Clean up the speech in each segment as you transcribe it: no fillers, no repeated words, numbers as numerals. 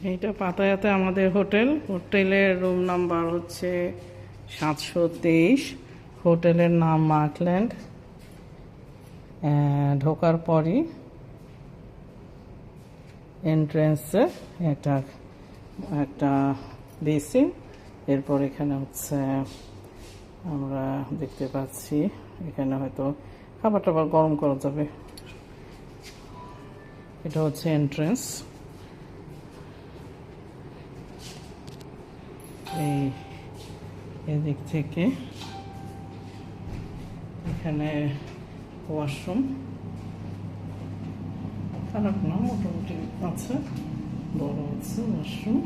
এইটা পাতায়াতে আমাদের হোটেলের রুম নাম্বার হচ্ছে 723। হোটেলের নাম মার্কল্যান্ড। ঢোকার পরই এন্ট্রেন্সে একটা একটা বেসিন, এরপর এখানে হচ্ছে আমরা দেখতে পাচ্ছি এখানে হয়তো খাবার টাবার গরম করা যাবে। এটা হচ্ছে এন্ট্রেন্স। এদিক থেকে এখানে ওয়াশরুম, খারাপ না, মোটামুটি আছে, বড় আছে ওয়াশরুম।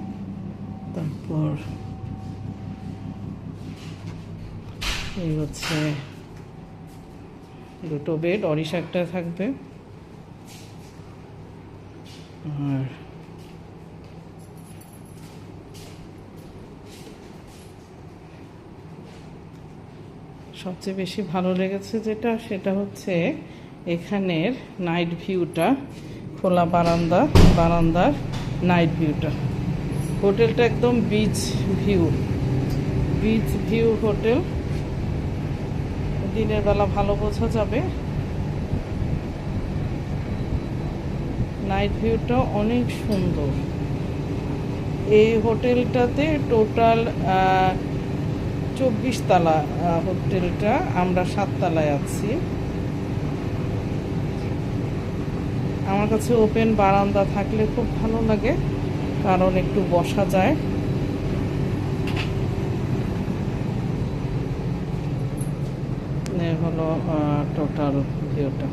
তারপর এই হচ্ছে দুটো বেড, অরিশ একটা থাকবে। আর সবচেয়ে বেশি ভালো লেগেছে সেটা হচ্ছে এখানের নাইট ভিউটা, খোলা বারান্দার নাইট ভিউটা। হোটেলটা একদম বিচ ভিউ হোটেল। দিনের বেলা ভালো বোঝা যাবে, নাইট ভিউটা অনেক সুন্দর। এই হোটেলটাতে টোটাল 24 তলা হোটেলটা, আমরা 7 তলায় আছি। আমার কাছে ওপেন বারান্দা থাকলে খুব ভালো লাগে, কারণ একটু বসা যায়। হলো টোটাল ভিউটা।